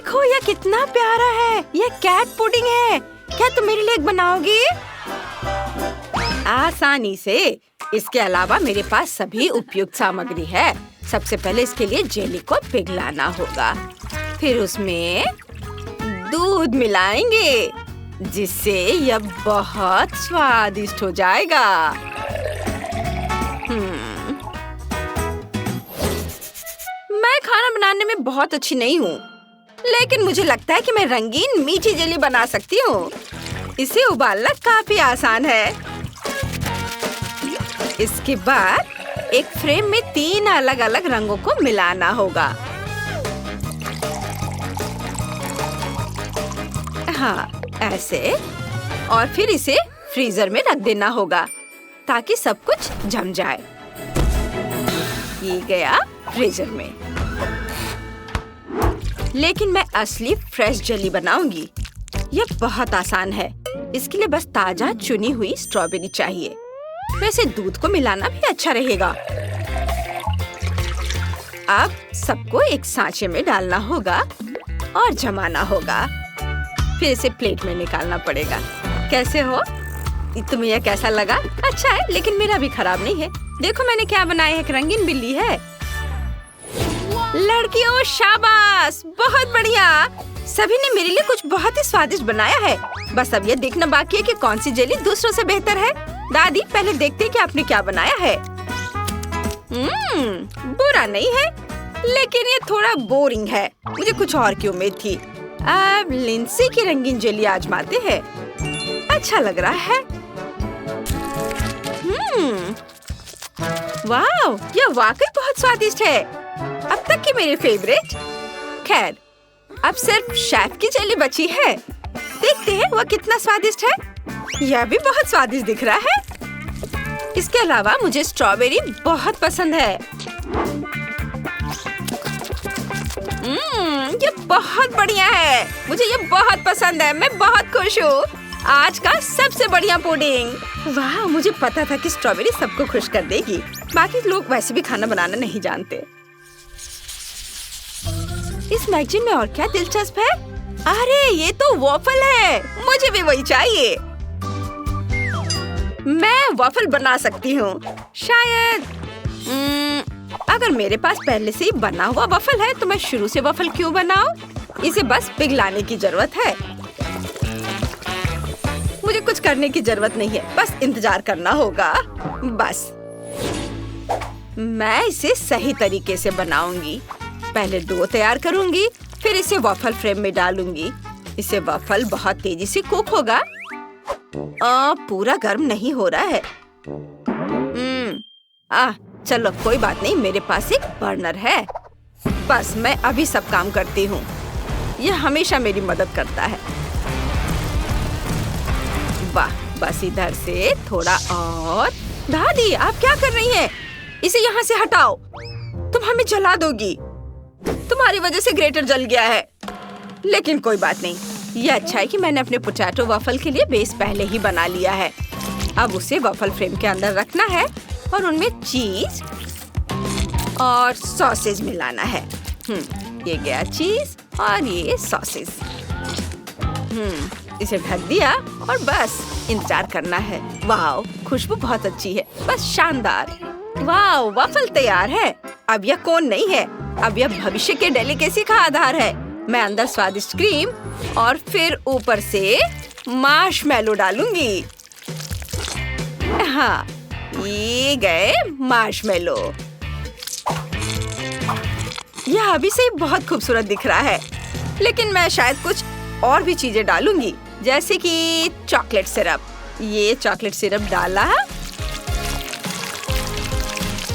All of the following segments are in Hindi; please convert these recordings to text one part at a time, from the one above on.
देखो ये कितना प्यारा है। ये कैट पुडिंग है। क्या तुम मेरे लिए एक बनाओगी? आसानी से। इसके अलावा मेरे पास सभी उपयुक्त सामग्री है। सबसे पहले इसके लिए जेली को पिघलाना होगा। फिर उसमें दूध मिलाएंगे जिससे यह बहुत स्वादिष्ट हो जाएगा। मैं खाना बनाने में बहुत अच्छी नहीं हूँ, लेकिन मुझे लगता है कि मैं रंगीन मीठी जेली बना सकती हूँ। इसे उबालना काफी आसान है। इसके बाद एक फ्रेम में 3 अलग-अलग रंगों को मिलाना होगा। हाँ, ऐसे। और फिर इसे फ्रीजर में रख देना होगा ताकि सब कुछ जम जाए। ये गया फ्रीजर में। लेकिन मैं असली फ्रेश जेली बनाऊंगी। यह बहुत आसान है। इसके लिए बस ताजा चुनी हुई स्ट्रॉबेरी चाहिए। वैसे दूध को मिलाना भी अच्छा रहेगा। अब सबको एक सांचे में डालना होगा और जमाना होगा। फिर इसे प्लेट में निकालना पड़ेगा। कैसे हो? तुम्हें यह कैसा लगा? अच्छा है, लेकिन मेरा भी खराब नहीं है। देखो मैंने क्या बनाया है। एक रंगीन बिल्ली है। लड़कियों शाबाश, बहुत बढ़िया। सभी ने मेरे लिए कुछ बहुत ही स्वादिष्ट बनाया है। बस अब यह देखना बाकी है कि कौन सी जेली दूसरों से बेहतर है। दादी, पहले देखते हैं कि आपने क्या बनाया है। बुरा नहीं है, लेकिन ये थोड़ा बोरिंग है। मुझे कुछ और की उम्मीद थी। अब लिंसी की रंगीन जेली आजमाते हैं। अच्छा लग रहा है। वाह, यह वाकई बहुत स्वादिष्ट है। अब तक की मेरी फेवरेट। खैर, अब सिर्फ शेफ की जेली बची है। देखते हैं वह कितना स्वादिष्ट है। यह भी बहुत स्वादिष्ट दिख रहा है। इसके अलावा मुझे स्ट्रॉबेरी बहुत पसंद है। ये बहुत बढ़िया है। मुझे ये बहुत पसंद है। मैं बहुत खुश हूँ। आज का सबसे बढ़िया पुडिंग। वाह, मुझे पता था कि स्ट्रॉबेरी सबको खुश कर देगी। बाकी लोग वैसे भी खाना बनाना नहीं जानते। इस मैगजीन में और क्या दिलचस्प है? अरे ये तो वॉफल है। मुझे भी वही चाहिए। मैं वॉफल बना सकती हूँ शायद। अगर मेरे पास पहले से ही बना हुआ वॉफल है तो मैं शुरू से वॉफल क्यों बनाऊं? इसे बस पिघलाने की जरूरत है। मुझे कुछ करने की जरूरत नहीं है, बस इंतजार करना होगा। बस मैं इसे सही तरीके से बनाऊंगी। पहले डो तैयार करूंगी, फिर इसे वॉफल फ्रेम में डालूंगी। इसे वॉफल बहुत तेजी से कुक होगा। पूरा गर्म नहीं हो रहा है। चलो कोई बात नहीं, मेरे पास एक बर्नर है। बस मैं अभी सब काम करती हूँ। यह हमेशा मेरी मदद करता है। वाह, बस इधर से थोड़ा और। दादी, आप क्या कर रही हैं? इसे यहाँ से हटाओ। तुम हमें जला दोगी। तुम्हारी वजह से ग्रेटर जल गया है। लेकिन कोई बात नहीं। यह अच्छा है कि मैंने अपने पोटैटो वॉफल के लिए बेस पहले ही बना लिया है। अब उसे वॉफल फ्रेम के अंदर रखना है और उनमें चीज और सॉसेज मिलाना है। ये गया चीज और ये सॉसेज। इसे ढक दिया और बस इंतजार करना है। वाह, खुशबू बहुत अच्छी है। बस शानदार। वाह, वॉफल तैयार है। अब यह कोन नहीं है, अब यह भविष्य के डेलिकेसी का आधार है। मैं अंदर स्वादिष्ट क्रीम और फिर ऊपर से मार्शमैलो डालूंगी। हाँ, ये गए मार्शमैलो। यह अभी से बहुत खूबसूरत दिख रहा है, लेकिन मैं शायद कुछ और भी चीजें डालूंगी, जैसे कि चॉकलेट सिरप। ये चॉकलेट सिरप डाला।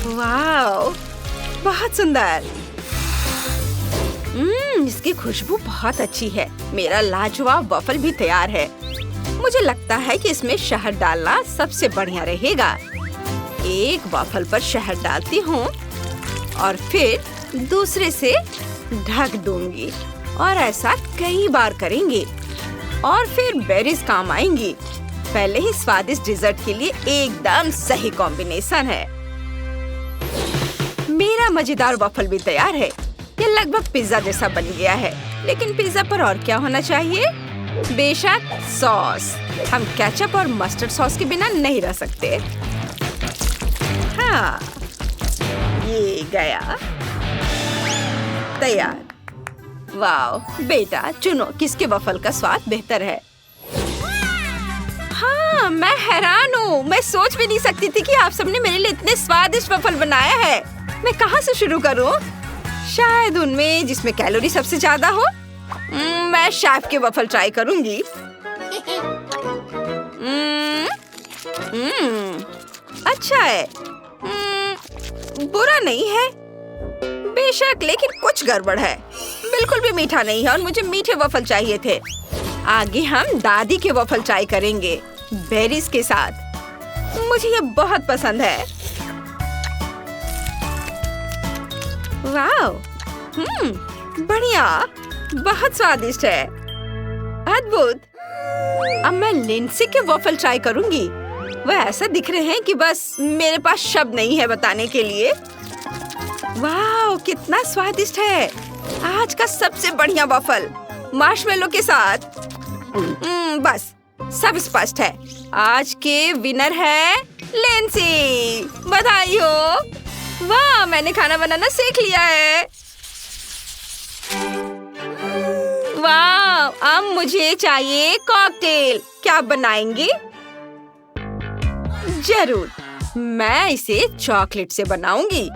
वाह, बहुत सुंदर। इसकी खुशबू बहुत अच्छी है। मेरा लाजवाब वॉफल भी तैयार है। मुझे लगता है कि इसमें शहद डालना सबसे बढ़िया रहेगा। एक वॉफल पर शहद डालती हूँ और फिर दूसरे से ढक दूंगी और ऐसा कई बार करेंगे और फिर बेरीज काम आएंगी। पहले ही स्वादिष्ट डिजर्ट के लिए एकदम सही कॉम्बिनेशन है। मेरा मजेदार वॉफल भी तैयार है। ये लगभग पिज्जा जैसा बन गया है। लेकिन पिज्जा पर और क्या होना चाहिए? बेशक सॉस। हम केचप और मस्टर्ड सॉस के बिना नहीं रह सकते। हाँ, ये गया तैयार। वाह बेटा, चुनो किसके वफल का स्वाद बेहतर है। हाँ, मैं हैरान हूँ। मैं सोच भी नहीं सकती थी कि आप सबने मेरे लिए इतने स्वादिष्ट वफल बनाया है। मैं कहाँ से शुरू करूँ? शायद उनमें जिसमें कैलोरी सबसे ज्यादा हो। मैं शेफ के वफल ट्राई करूंगी। अच्छा है। बुरा नहीं है बेशक, लेकिन कुछ गड़बड़ है। बिल्कुल भी मीठा नहीं है और मुझे मीठे वफल चाहिए थे। आगे हम दादी के वफल ट्राई करेंगे बेरीज के साथ। मुझे ये बहुत पसंद है। वाह, बढ़िया, बहुत स्वादिष्ट है। अद्भुत। अब मैं लिंडसे के वफल ट्राई करूंगी। वह ऐसा दिख रहे हैं कि बस मेरे पास शब्द नहीं है बताने के लिए। वाह, कितना स्वादिष्ट है। आज का सबसे बढ़िया वफल मार्शमेलो के साथ। बस सब स्पष्ट है। आज के विनर है लिंडसे। बधाई हो। वाह, मैंने खाना बनाना सीख लिया है। वाह, अब मुझे चाहिए कॉकटेल। क्या आप बनाएंगी? जरूर, मैं इसे चॉकलेट से बनाऊंगी।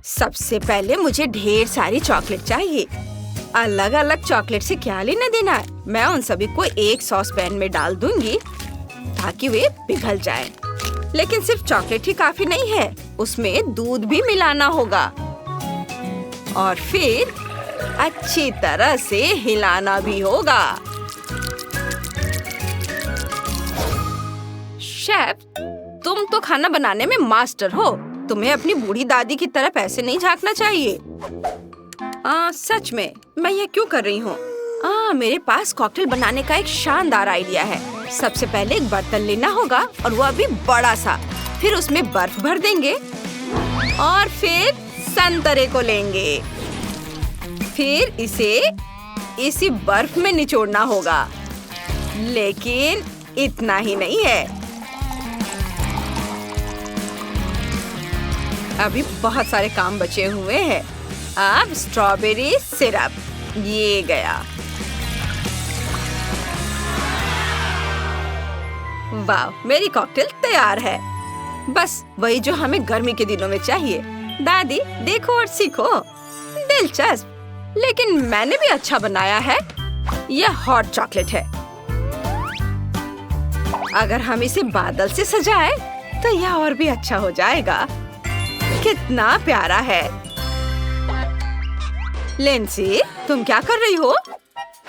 सबसे पहले मुझे ढेर सारी चॉकलेट चाहिए। अलग अलग चॉकलेट से क्या लेना देना है। मैं उन सभी को एक सॉस पैन में डाल दूंगी ताकि वे पिघल जाएं। लेकिन सिर्फ चॉकलेट ही काफी नहीं है, उसमें दूध भी मिलाना होगा और फिर अच्छी तरह से हिलाना भी होगा। शेफ, तुम तो खाना बनाने में मास्टर हो। तुम्हें अपनी बूढ़ी दादी की तरफ ऐसे नहीं झांकना चाहिए। सच में मैं ये क्यों कर रही हूँ? मेरे पास कॉकटेल बनाने का एक शानदार आइडिया है। सबसे पहले एक बर्तन लेना होगा और वो अभी बड़ा सा। फिर उसमें बर्फ भर देंगे और फिर संतरे को लेंगे। फिर इसे इसी बर्फ में निचोड़ना होगा। लेकिन इतना ही नहीं है, अभी बहुत सारे काम बचे हुए हैं। अब स्ट्रॉबेरी सिरप, ये गया। वाह, मेरी कॉकटेल तैयार है। बस वही जो हमें गर्मी के दिनों में चाहिए। दादी, देखो और सीखो। दिलचस्प, लेकिन मैंने भी अच्छा बनाया है। यह हॉट चॉकलेट है। अगर हम इसे बादल से सजाएं, तो यह और भी अच्छा हो जाएगा। कितना प्यारा है। लिंडसे, तुम क्या कर रही हो?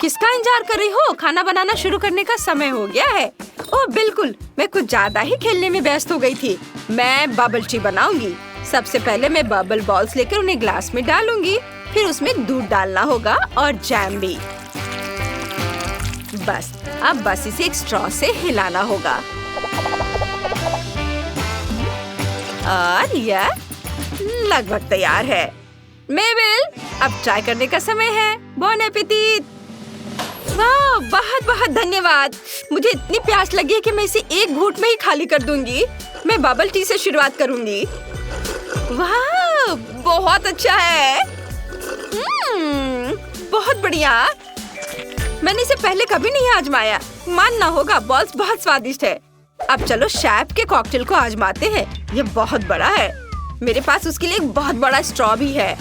किसका इंतजार कर रही हो? खाना बनाना शुरू करने का समय हो गया है। ओह बिल्कुल, मैं कुछ ज्यादा ही खेलने में व्यस्त हो गई थी। मैं बबल टी बनाऊंगी। सबसे पहले मैं बबल बॉल्स लेकर उन्हें ग्लास में डालूंगी। फिर उसमें दूध डालना होगा और जैम भी। बस इसे एक स्ट्रॉ से हिलाना होगा। और यह लगभग तैयार है। मेबल, अब ट्राई करने का समय है। बॉन एपेटिट। वाह, बहुत बहुत धन्यवाद। मुझे इतनी प्यास लगी है कि मैं इसे एक घूंट में ही खाली कर दूंगी। मैं बबल टी से शुरुआत करूंगी। वाह, बहुत अच्छा है। बहुत बढ़िया। मैंने इसे पहले कभी नहीं आजमाया। मानना होगा, बॉल्स बहुत स्वादिष्ट है। अब चलो शेफ के कॉकटेल को आजमाते हैं। ये बहुत बड़ा है। मेरे पास उसके लिए एक बहुत बड़ा स्ट्रॉ भी है।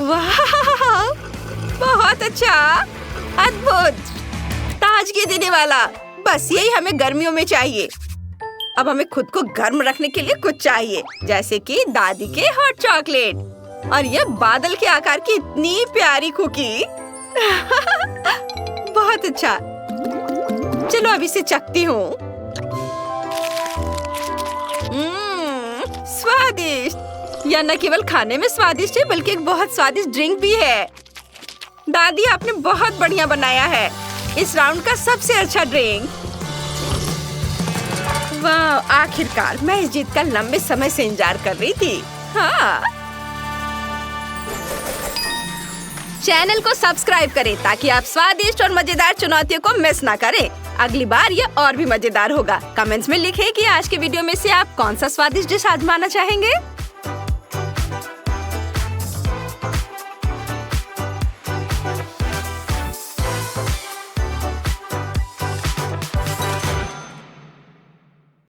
वाह, बहुत अच्छा, अद्भुत, ताजगी देने वाला। बस यही हमें गर्मियों में चाहिए। अब हमें खुद को गर्म रखने के लिए कुछ चाहिए, जैसे कि दादी के हॉट चॉकलेट और यह बादल के आकार की इतनी प्यारी कुकी। बहुत अच्छा। चलो अब इसे चखती हूँ। स्वादिष्ट। यह न केवल खाने में स्वादिष्ट है, बल्कि एक बहुत स्वादिष्ट ड्रिंक भी है। दादी, आपने बहुत बढ़िया बनाया है। इस राउंड का सबसे अच्छा ड्रिंक। वाह, आखिरकार मैं इस जीत का लंबे समय से इंतजार कर रही थी। हाँ। चैनल को सब्सक्राइब करें ताकि आप स्वादिष्ट और मजेदार चुनौतियों को मिस ना करें। अगली बार ये और भी मजेदार होगा। कमेंट्स में लिखें कि आज के वीडियो में से आप कौन सा स्वादिष्ट डिश आजमाना चाहेंगे।